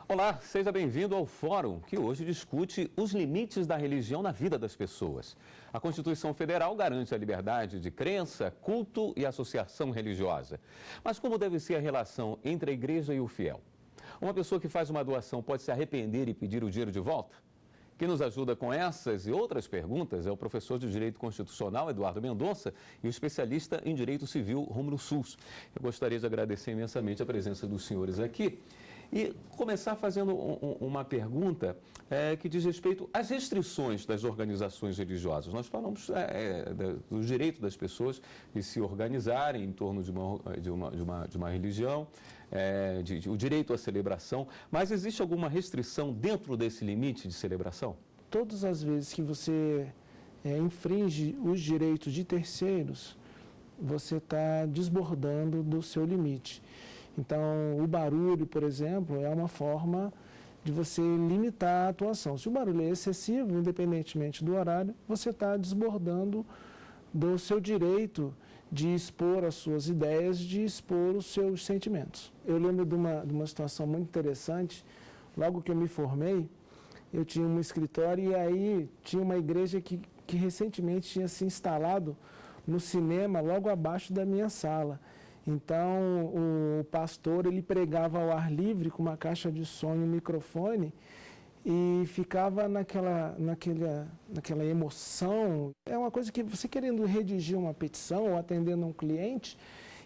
Olá, seja bem-vindo ao Fórum, que hoje discute os limites da religião na vida das pessoas. A Constituição Federal garante a liberdade de crença, culto e associação religiosa. Mas como deve ser a relação entre a igreja e o fiel? Uma pessoa que faz uma doação pode se arrepender e pedir o dinheiro de volta? Quem nos ajuda com essas e outras perguntas é o professor de Direito Constitucional, Eduardo Mendonça, e o especialista em Direito Civil, Rômulo Sus. Eu gostaria de agradecer imensamente a presença dos senhores aqui e começar fazendo uma pergunta que diz respeito às restrições das organizações religiosas. Nós falamos do direito das pessoas de se organizarem em torno de uma religião, o direito à celebração, mas existe alguma restrição dentro desse limite de celebração? Todas as vezes que você infringe os direitos de terceiros, você está desbordando do seu limite. Então, o barulho, por exemplo, é uma forma de você limitar a atuação. Se o barulho é excessivo, independentemente do horário, você está desbordando do seu direito de expor as suas ideias, de expor os seus sentimentos. Eu lembro de uma situação muito interessante. Logo que eu me formei, eu tinha um escritório e aí tinha uma igreja que recentemente tinha se instalado no cinema logo abaixo da minha sala. Então, o pastor, ele pregava ao ar livre com uma caixa de som e um microfone e ficava naquela emoção. É uma coisa que você querendo redigir uma petição ou atendendo um cliente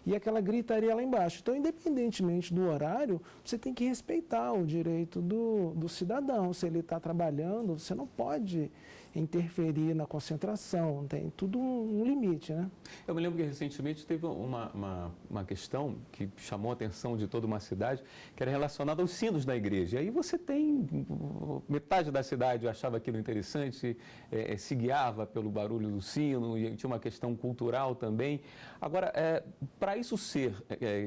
e aquela gritaria lá embaixo. Então, independentemente do horário, você tem que respeitar o direito do cidadão. Se ele está trabalhando, você não pode interferir na concentração, tem tudo um limite, né? Eu me lembro que recentemente teve uma questão que chamou a atenção de toda uma cidade, que era relacionada aos sinos da igreja. E aí você tem, metade da cidade achava aquilo interessante, se guiava pelo barulho do sino, e tinha uma questão cultural também. Agora, para isso ser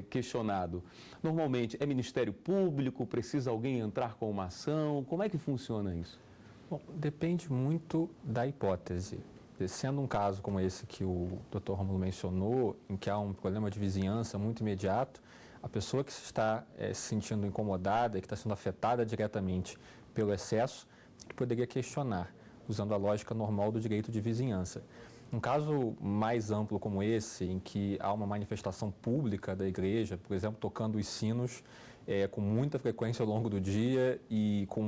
questionado, normalmente é Ministério Público, precisa alguém entrar com uma ação, como é que funciona isso? Bom, depende muito da hipótese. Sendo um caso como esse que o Dr. Rômulo mencionou, em que há um problema de vizinhança muito imediato, a pessoa que está se sentindo incomodada, que está sendo afetada diretamente pelo excesso, que poderia questionar, usando a lógica normal do direito de vizinhança. Um caso mais amplo como esse, em que há uma manifestação pública da igreja, por exemplo, tocando os sinos com muita frequência ao longo do dia e com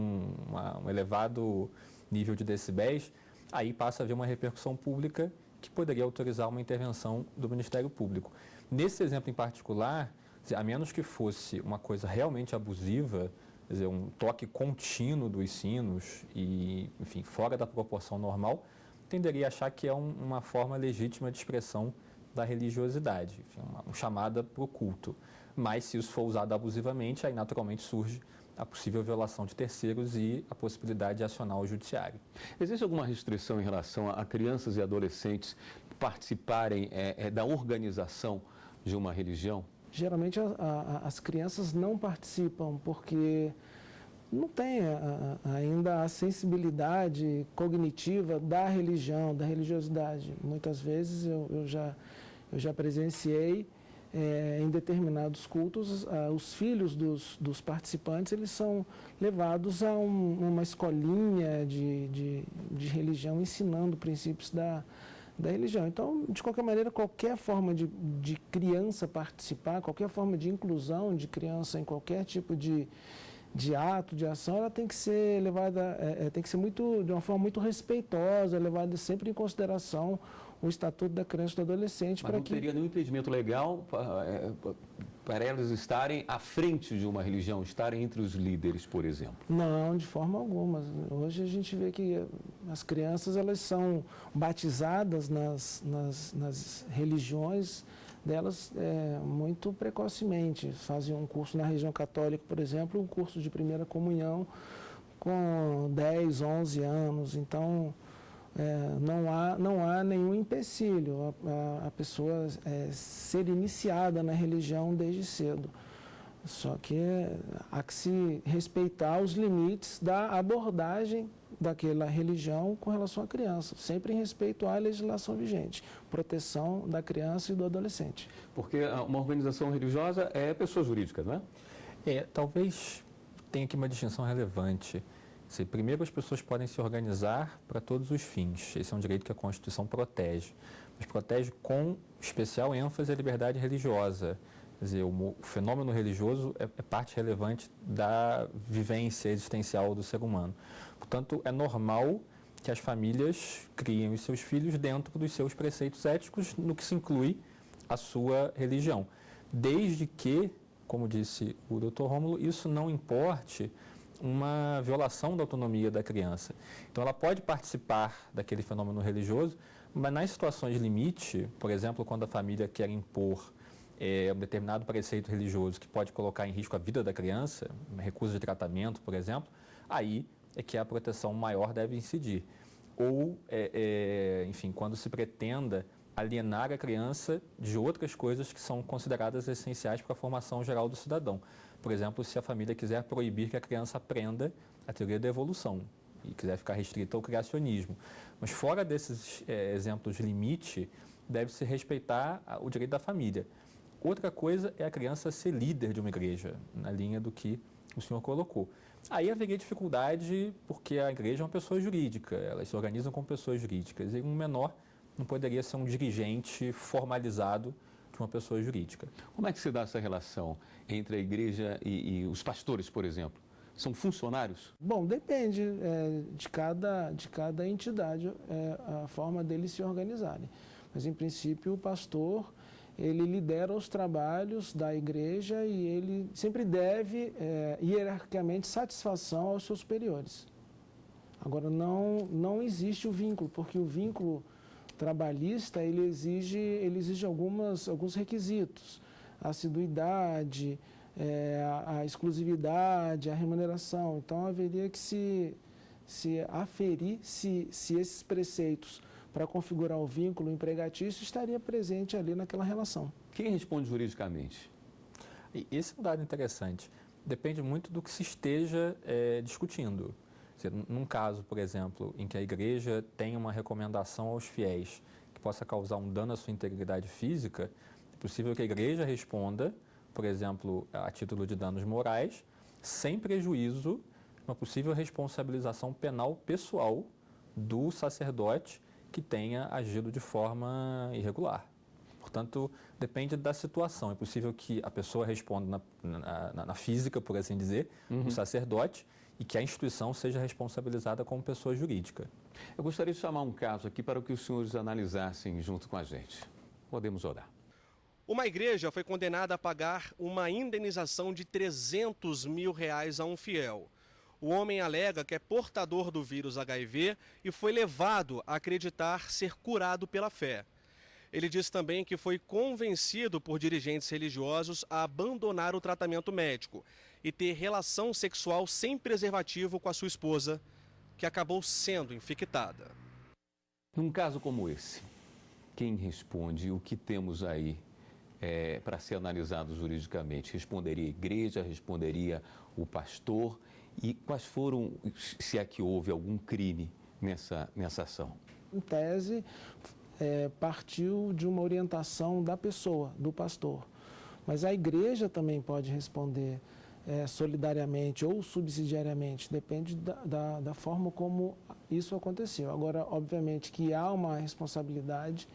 um elevado nível de decibéis, aí passa a haver uma repercussão pública que poderia autorizar uma intervenção do Ministério Público. Nesse exemplo em particular, a menos que fosse uma coisa realmente abusiva, quer dizer, um toque contínuo dos sinos e, enfim, fora da proporção normal, tenderia a achar que é uma forma legítima de expressão da religiosidade, enfim, uma chamada para o culto. Mas se isso for usado abusivamente, aí naturalmente surge a possível violação de terceiros e a possibilidade de acionar o judiciário. Existe alguma restrição em relação a crianças e adolescentes participarem da organização de uma religião? Geralmente as crianças não participam porque não tem ainda a sensibilidade cognitiva da religião, da religiosidade. Muitas vezes eu já presenciei em determinados cultos, os filhos dos participantes, eles são levados a uma escolinha de religião, ensinando princípios da religião. Então, de qualquer maneira, qualquer forma de criança participar, qualquer forma de inclusão de criança em qualquer tipo de ato, de ação, ela tem que ser levada, tem que ser de uma forma muito respeitosa, levada sempre em consideração o estatuto da criança e do adolescente. Mas não teria nenhum impedimento legal para elas estarem à frente de uma religião, estarem entre os líderes, por exemplo? Não, de forma alguma. Hoje a gente vê que as crianças, elas são batizadas nas religiões delas muito precocemente. Fazem um curso na religião católica, por exemplo, um curso de primeira comunhão com 10, 11 anos. Então, não há nenhum empecilho a pessoa ser iniciada na religião desde cedo. Só que há que se respeitar os limites da abordagem daquela religião com relação à criança, sempre em respeito à legislação vigente, proteção da criança e do adolescente. Porque uma organização religiosa é pessoa jurídica, não é? Talvez tem aqui uma distinção relevante. Primeiro, as pessoas podem se organizar para todos os fins. Esse é um direito que a Constituição protege. Mas protege com especial ênfase a liberdade religiosa. Quer dizer, o fenômeno religioso é parte relevante da vivência existencial do ser humano. Portanto, é normal que as famílias criem os seus filhos dentro dos seus preceitos éticos, no que se inclui a sua religião. Desde que, como disse o Dr. Rômulo, isso não importe uma violação da autonomia da criança. Então, ela pode participar daquele fenômeno religioso, mas nas situações limite, por exemplo, quando a família quer impor um determinado preceito religioso que pode colocar em risco a vida da criança, recusa de tratamento, por exemplo, aí é que a proteção maior deve incidir. Ou, enfim, quando se pretenda alienar a criança de outras coisas que são consideradas essenciais para a formação geral do cidadão. Por exemplo, se a família quiser proibir que a criança aprenda a teoria da evolução e quiser ficar restrita ao criacionismo. Mas fora desses exemplos de limite, deve-se respeitar o direito da família. Outra coisa é a criança ser líder de uma igreja, na linha do que o senhor colocou. Aí haveria dificuldade porque a igreja é uma pessoa jurídica, elas se organizam como pessoas jurídicas, e um menor não poderia ser um dirigente formalizado de uma pessoa jurídica. Como é que se dá essa relação entre a igreja e os pastores, por exemplo? São funcionários? Bom, depende de cada entidade, a forma deles se organizarem. Mas, em princípio, o pastor, ele lidera os trabalhos da igreja e ele sempre deve, hierarquicamente, satisfação aos seus superiores. Agora, não existe o vínculo, porque o vínculo trabalhista, ele exige alguns requisitos. A assiduidade, a exclusividade, a remuneração. Então, haveria que se aferir se esses preceitos para configurar o vínculo empregatício estaria presente ali naquela relação. Quem responde juridicamente? Esse é um dado interessante. Depende muito do que se esteja discutindo. Num caso, por exemplo, em que a igreja tem uma recomendação aos fiéis que possa causar um dano à sua integridade física, é possível que a igreja responda, por exemplo, a título de danos morais, sem prejuízo de uma possível responsabilização penal pessoal do sacerdote que tenha agido de forma irregular. Portanto, depende da situação. É possível que a pessoa responda na física, por assim dizer, o sacerdote, e que a instituição seja responsabilizada como pessoa jurídica. Eu gostaria de chamar um caso aqui para que os senhores analisassem junto com a gente. Podemos rodar. Uma igreja foi condenada a pagar uma indenização de R$300 mil a um fiel. O homem alega que é portador do vírus HIV e foi levado a acreditar ser curado pela fé. Ele diz também que foi convencido por dirigentes religiosos a abandonar o tratamento médico e ter relação sexual sem preservativo com a sua esposa, que acabou sendo infectada. Num caso como esse, quem responde? O que temos aí para ser analisado juridicamente? Responderia a igreja? Responderia o pastor? E quais foram, se é que houve algum crime nessa ação? Em tese, partiu de uma orientação da pessoa, do pastor. Mas a igreja também pode responder solidariamente ou subsidiariamente, depende da forma como isso aconteceu. Agora, obviamente que há uma responsabilidade,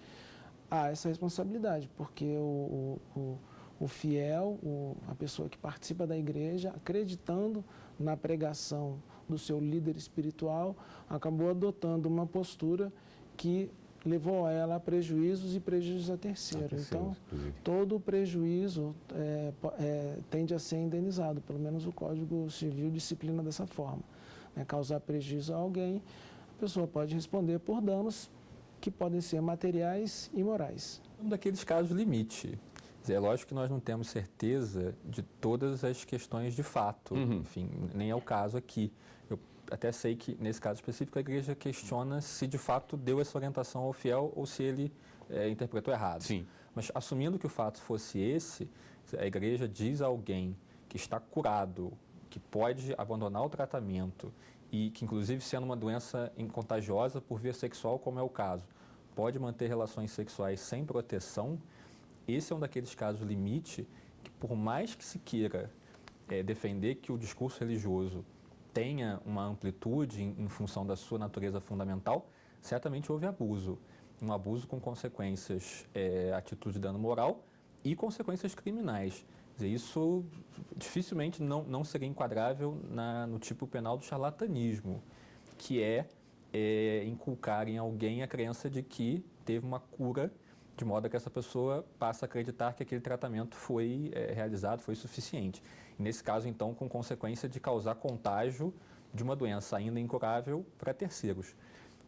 essa responsabilidade, porque o fiel, a pessoa que participa da igreja, acreditando na pregação do seu líder espiritual, acabou adotando uma postura que levou ela a prejuízos e prejuízos a terceiro. Então, todo o prejuízo tende a ser indenizado, pelo menos o Código Civil disciplina dessa forma. Causar prejuízo a alguém, a pessoa pode responder por danos que podem ser materiais e morais. Um daqueles casos limite. É lógico que nós não temos certeza de todas as questões de fato, enfim, nem é o caso aqui. Eu até sei que, nesse caso específico, a igreja questiona se de fato deu essa orientação ao fiel ou se ele interpretou errado. Sim. Mas, assumindo que o fato fosse esse, a igreja diz a alguém que está curado, que pode abandonar o tratamento e que, inclusive, sendo uma doença contagiosa por via sexual, como é o caso, pode manter relações sexuais sem proteção. Esse é um daqueles casos limite que, por mais que se queira defender que o discurso religioso tenha uma amplitude em função da sua natureza fundamental, certamente houve abuso. Um abuso com consequências, atitude de dano moral e consequências criminais. Quer dizer, isso dificilmente não seria enquadrável no tipo penal do charlatanismo, que é inculcar em alguém a crença de que teve uma cura, de modo que essa pessoa passa a acreditar que aquele tratamento foi realizado, foi suficiente. E nesse caso, então, com consequência de causar contágio de uma doença ainda incurável para terceiros.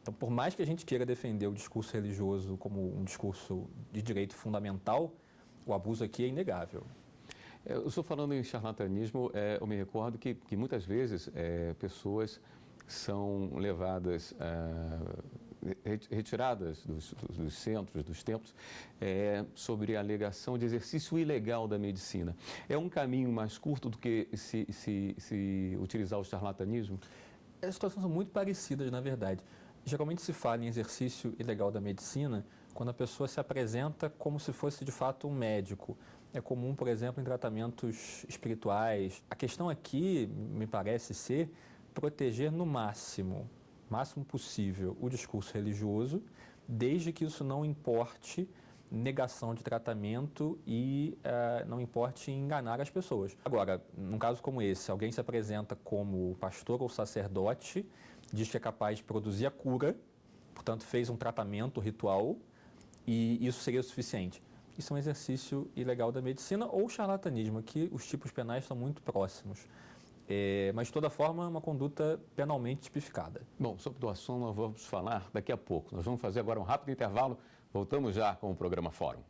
Então, por mais que a gente queira defender o discurso religioso como um discurso de direito fundamental, o abuso aqui é inegável. Eu estou falando em charlatanismo, eu me recordo que muitas vezes pessoas são levadas, retiradas dos centros, dos templos, sobre a alegação de exercício ilegal da medicina. É um caminho mais curto do que se utilizar o charlatanismo? As situações são muito parecidas, na verdade. Geralmente se fala em exercício ilegal da medicina quando a pessoa se apresenta como se fosse de fato um médico. É comum, por exemplo, em tratamentos espirituais. A questão aqui, me parece ser, proteger no máximo possível, o discurso religioso, desde que isso não importe negação de tratamento e não importe enganar as pessoas. Agora, num caso como esse, alguém se apresenta como pastor ou sacerdote, diz que é capaz de produzir a cura, portanto fez um tratamento ritual e isso seria suficiente. Isso é um exercício ilegal da medicina ou charlatanismo, aqui os tipos penais são muito próximos. Mas, de toda forma, é uma conduta penalmente tipificada. Bom, sobre doação nós vamos falar daqui a pouco. Nós vamos fazer agora um rápido intervalo. Voltamos já com o programa Fórum.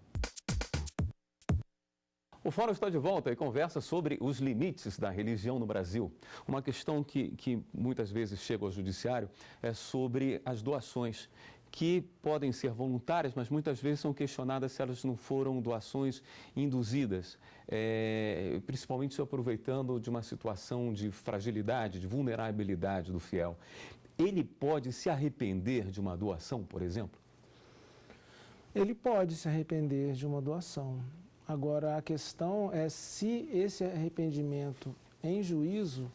O Fórum está de volta e conversa sobre os limites da religião no Brasil. Uma questão que muitas vezes chega ao judiciário é sobre as doações, que podem ser voluntárias, mas muitas vezes são questionadas se elas não foram doações induzidas, principalmente se aproveitando de uma situação de fragilidade, de vulnerabilidade do fiel. Ele pode se arrepender de uma doação, por exemplo? Ele pode se arrepender de uma doação. Agora, a questão é se esse arrependimento em juízo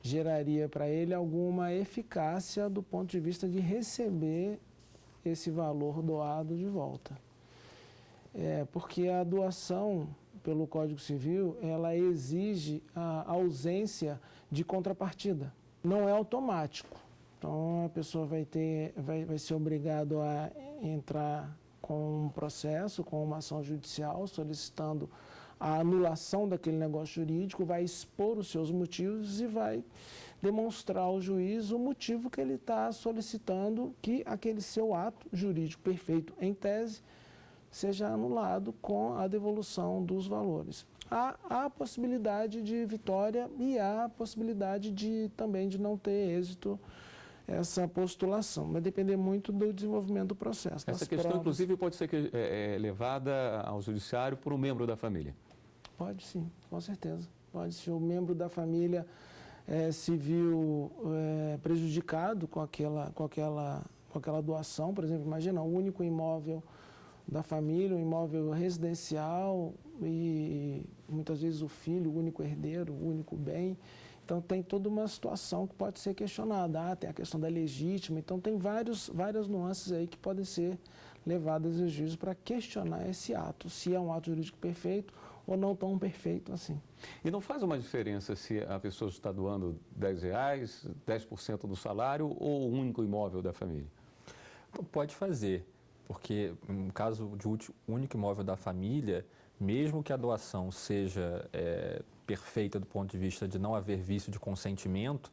geraria para ele alguma eficácia do ponto de vista de receber esse valor doado de volta. Porque a doação, pelo Código Civil, ela exige a ausência de contrapartida. Não é automático. Então, a pessoa vai ser obrigado a entrar com um processo, com uma ação judicial, solicitando a anulação daquele negócio jurídico, vai expor os seus motivos e vai demonstrar ao juiz o motivo que ele está solicitando que aquele seu ato jurídico perfeito, em tese, seja anulado com a devolução dos valores. Há a possibilidade de vitória e há a possibilidade também de não ter êxito essa postulação. Vai depender muito do desenvolvimento do processo. Essa questão, inclusive, pode ser levada ao judiciário por um membro da família? Pode sim, com certeza. Pode ser o membro da família se viu prejudicado com aquela doação. Por exemplo, imagina o único imóvel da família, um imóvel residencial e muitas vezes o filho, o único herdeiro, o único bem. Então, tem toda uma situação que pode ser questionada. Tem a questão da legítima. Então, tem várias nuances aí que podem ser levadas ao juízo para questionar esse ato, se é um ato jurídico perfeito ou não tão perfeito assim. E não faz uma diferença se a pessoa está doando R$10, 10% do salário ou o único imóvel da família? Pode fazer, porque no caso de único imóvel da família, mesmo que a doação seja perfeita do ponto de vista de não haver vício de consentimento,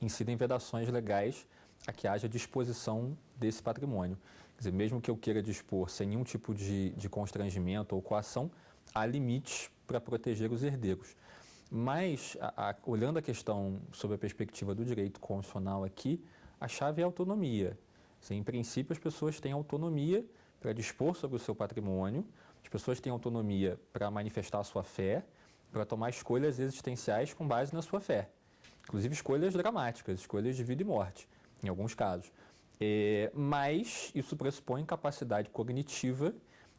incidem vedações legais a que haja disposição desse patrimônio. Quer dizer, mesmo que eu queira dispor sem nenhum tipo de constrangimento ou coação, há limites para proteger os herdeiros. Mas, olhando a questão sob a perspectiva do direito constitucional aqui, a chave é a autonomia. Assim, em princípio, as pessoas têm autonomia para dispor sobre o seu patrimônio, as pessoas têm autonomia para manifestar a sua fé, para tomar escolhas existenciais com base na sua fé. Inclusive escolhas dramáticas, escolhas de vida e morte, em alguns casos. Mas isso pressupõe capacidade cognitiva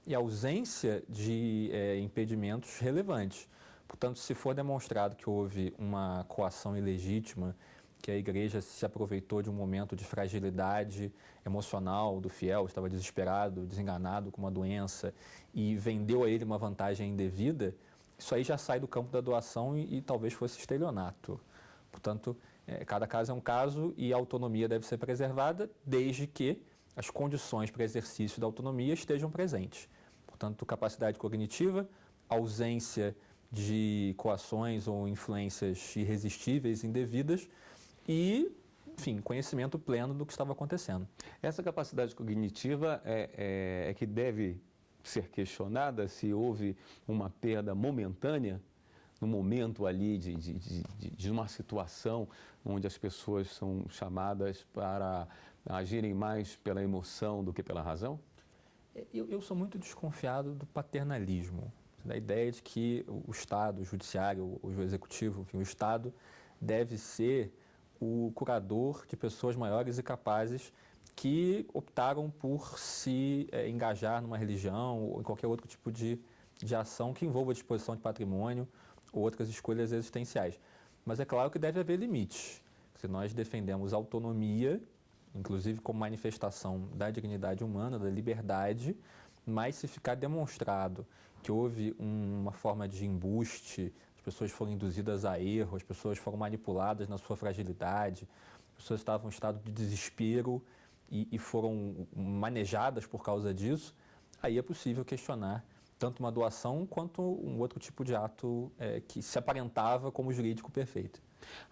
e ausência de impedimentos relevantes. Portanto, se for demonstrado que houve uma coação ilegítima, que a igreja se aproveitou de um momento de fragilidade emocional do fiel, estava desesperado, desenganado com uma doença e vendeu a ele uma vantagem indevida, isso aí já sai do campo da doação e talvez fosse estelionato. Portanto, cada caso é um caso e a autonomia deve ser preservada desde que as condições para exercício da autonomia estejam presentes. Portanto, capacidade cognitiva, ausência de coações ou influências irresistíveis, indevidas e, enfim, conhecimento pleno do que estava acontecendo. Essa capacidade cognitiva é que deve ser questionada se houve uma perda momentânea no momento ali de uma situação onde as pessoas são chamadas para agirem mais pela emoção do que pela razão? Eu sou muito desconfiado do paternalismo, da ideia de que o Estado, o Judiciário, o Executivo, enfim, o Estado deve ser o curador de pessoas maiores e capazes que optaram por se engajar numa religião ou em qualquer outro tipo de ação que envolva a disposição de patrimônio ou outras escolhas existenciais. Mas é claro que deve haver limites. Se nós defendemos autonomia, inclusive como manifestação da dignidade humana, da liberdade, mas se ficar demonstrado que houve uma forma de embuste, as pessoas foram induzidas a erro, as pessoas foram manipuladas na sua fragilidade, as pessoas estavam em estado de desespero e foram manejadas por causa disso, aí é possível questionar tanto uma doação quanto um outro tipo de ato que se aparentava como jurídico perfeito.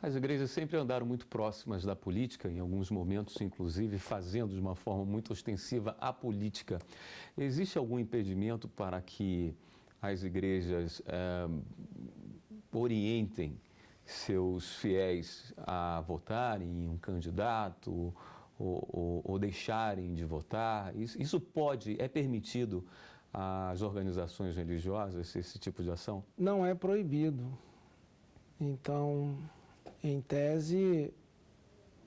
As igrejas sempre andaram muito próximas da política, em alguns momentos, inclusive, fazendo de uma forma muito ostensiva a política. Existe algum impedimento para que as igrejas orientem seus fiéis a votarem em um candidato ou deixarem de votar? Isso é permitido às organizações religiosas, esse tipo de ação? Não é proibido. Então, em tese,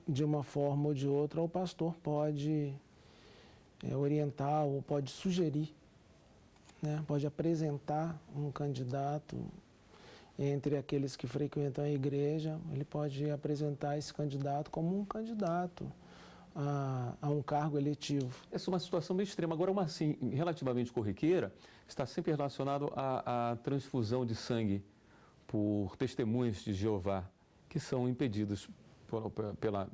de uma forma ou de outra, o pastor pode orientar ou pode sugerir, né? Pode apresentar um candidato entre aqueles que frequentam a igreja, ele pode apresentar esse candidato como um candidato a um cargo eletivo. Essa é uma situação bem extrema. Agora, uma assim, relativamente corriqueira, está sempre relacionado à transfusão de sangue por testemunhas de Jeová, que são impedidos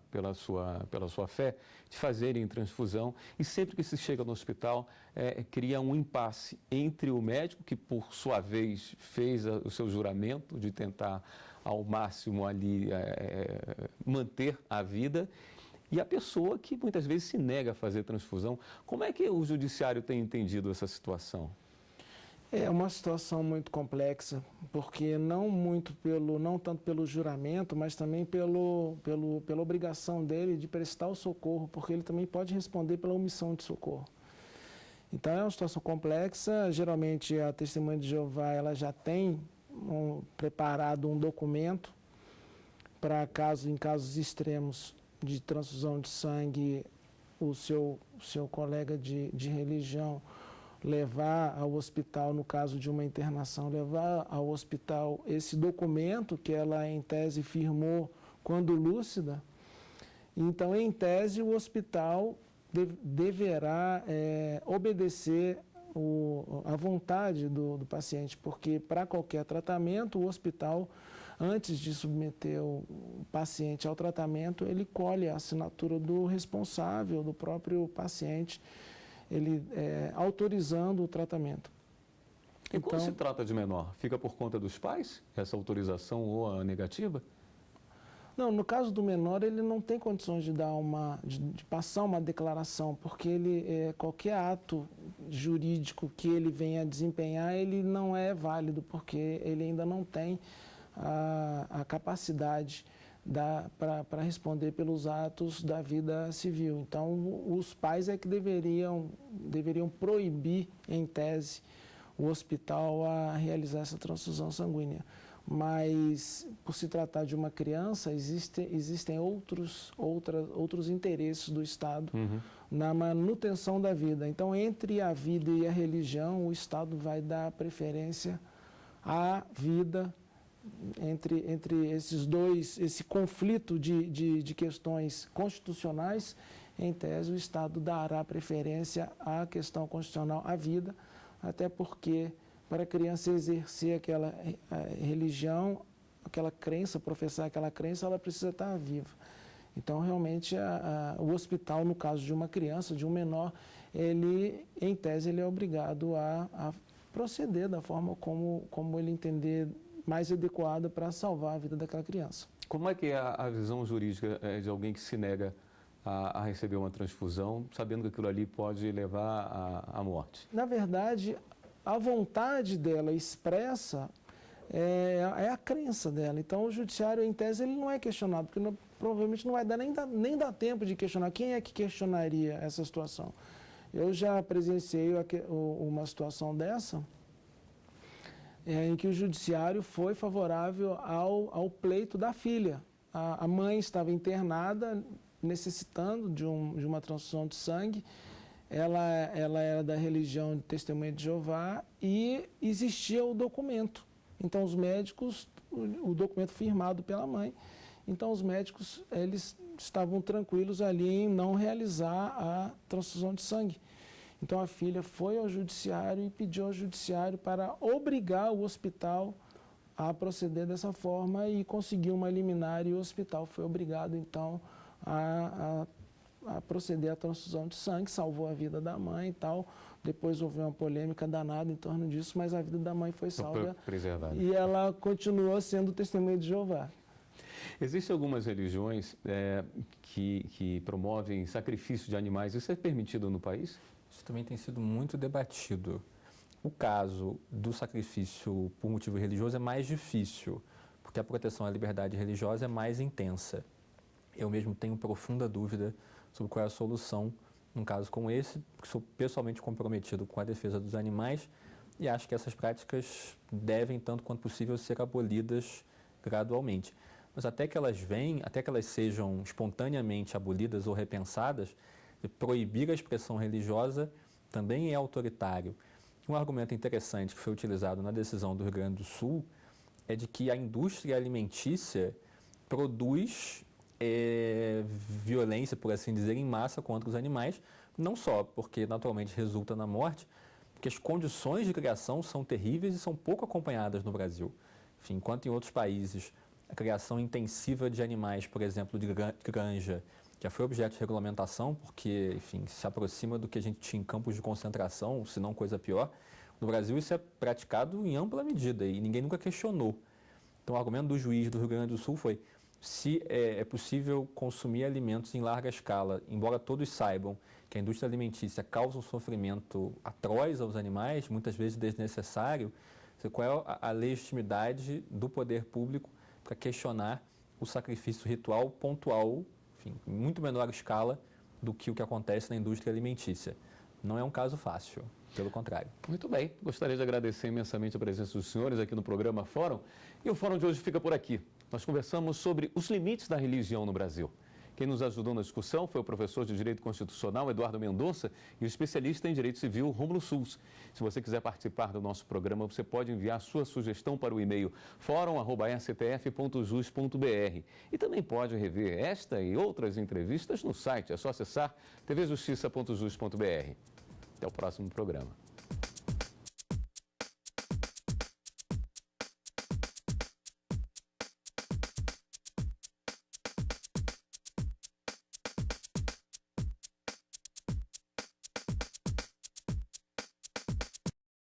pela sua fé de fazerem transfusão, e sempre que se chega no hospital cria um impasse entre o médico, que por sua vez fez o seu juramento de tentar ao máximo ali manter a vida, e a pessoa que muitas vezes se nega a fazer transfusão. Como é que o judiciário tem entendido essa situação? É uma situação muito complexa, porque não tanto pelo juramento, mas também pela obrigação dele de prestar o socorro, porque ele também pode responder pela omissão de socorro. Então é uma situação complexa. Geralmente a testemunha de Jeová ela já tem preparado um documento para em casos extremos de transfusão de sangue, o seu colega de religião levar ao hospital, no caso de uma internação, levar ao hospital esse documento que ela, em tese, firmou quando lúcida. Então, em tese, o hospital deverá obedecer a vontade do paciente, porque para qualquer tratamento, o hospital, antes de submeter o paciente ao tratamento, ele colhe a assinatura do responsável, do próprio paciente, ele autorizando o tratamento. E quando se trata de menor, fica por conta dos pais, essa autorização ou a negativa? Não, no caso do menor, ele não tem condições de de passar uma declaração, porque qualquer ato jurídico que ele venha a desempenhar, ele não é válido, porque ele ainda não tem a capacidade para responder pelos atos da vida civil. Então, os pais é que deveriam proibir, em tese, o hospital a realizar essa transfusão sanguínea. Mas, por se tratar de uma criança, existem outros interesses do Estado na manutenção da vida. Então, entre a vida e a religião, o Estado vai dar preferência à vida entre esses dois, esse conflito de questões constitucionais. Em tese, o Estado dará preferência à questão constitucional, à vida, até porque para a criança exercer aquela religião, aquela crença, professar aquela crença, ela precisa estar viva. Então, realmente, o hospital, no caso de uma criança, de um menor, ele, em tese, ele é obrigado a proceder da forma como ele entender mais adequada para salvar a vida daquela criança. Como é que é a visão jurídica de alguém que se nega a receber uma transfusão, sabendo que aquilo ali pode levar à morte? Na verdade, a vontade dela expressa é a crença dela. Então, o judiciário, em tese, ele não é questionado, porque provavelmente não vai dar nem dá tempo de questionar. Quem é que questionaria essa situação? Eu já presenciei uma situação dessa, em que o judiciário foi favorável ao pleito da filha. A mãe estava internada, necessitando de uma transfusão de sangue. Ela era da religião de Testemunha de Jeová e existia o documento. Então, os médicos, o documento firmado pela mãe, então os médicos, eles estavam tranquilos ali em não realizar a transfusão de sangue. Então, a filha foi ao judiciário e pediu ao judiciário para obrigar o hospital a proceder dessa forma e conseguiu uma liminar, e o hospital foi obrigado, então, a proceder à transfusão de sangue, salvou a vida da mãe e tal. Depois houve uma polêmica danada em torno disso, mas a vida da mãe foi salva e ela continuou sendo testemunha de Jeová. Existem algumas religiões que promovem sacrifício de animais. Isso é permitido no país? Isso também tem sido muito debatido. O caso do sacrifício por motivo religioso é mais difícil, porque a proteção à liberdade religiosa é mais intensa. Eu mesmo tenho profunda dúvida sobre qual é a solução num caso como esse, porque sou pessoalmente comprometido com a defesa dos animais e acho que essas práticas devem, tanto quanto possível, ser abolidas gradualmente. Mas até que elas sejam espontaneamente abolidas ou repensadas, proibir a expressão religiosa também é autoritário. Um argumento interessante que foi utilizado na decisão do Rio Grande do Sul é de que a indústria alimentícia produz violência, por assim dizer, em massa contra os animais, não só porque naturalmente resulta na morte, porque as condições de criação são terríveis e são pouco acompanhadas no Brasil. Enfim, enquanto em outros países a criação intensiva de animais, por exemplo, de granja, já foi objeto de regulamentação, porque, enfim, se aproxima do que a gente tinha em campos de concentração, se não coisa pior. No Brasil isso é praticado em ampla medida e ninguém nunca questionou. Então o argumento do juiz do Rio Grande do Sul foi: se é possível consumir alimentos em larga escala, embora todos saibam que a indústria alimentícia causa um sofrimento atroz aos animais, muitas vezes desnecessário, qual é a legitimidade do poder público para questionar o sacrifício ritual pontual, enfim, em muito menor escala do que o que acontece na indústria alimentícia? Não é um caso fácil, pelo contrário. Muito bem, gostaria de agradecer imensamente a presença dos senhores aqui no programa Fórum. E o Fórum de hoje fica por aqui. Nós conversamos sobre os limites da religião no Brasil. Quem nos ajudou na discussão foi o professor de Direito Constitucional, Eduardo Mendonça, e o especialista em Direito Civil, Rômulo Sulz. Se você quiser participar do nosso programa, você pode enviar sua sugestão para o e-mail forum@stf.jus.br. E também pode rever esta e outras entrevistas no site. É só acessar tvjustiça.jus.br. Até o próximo programa.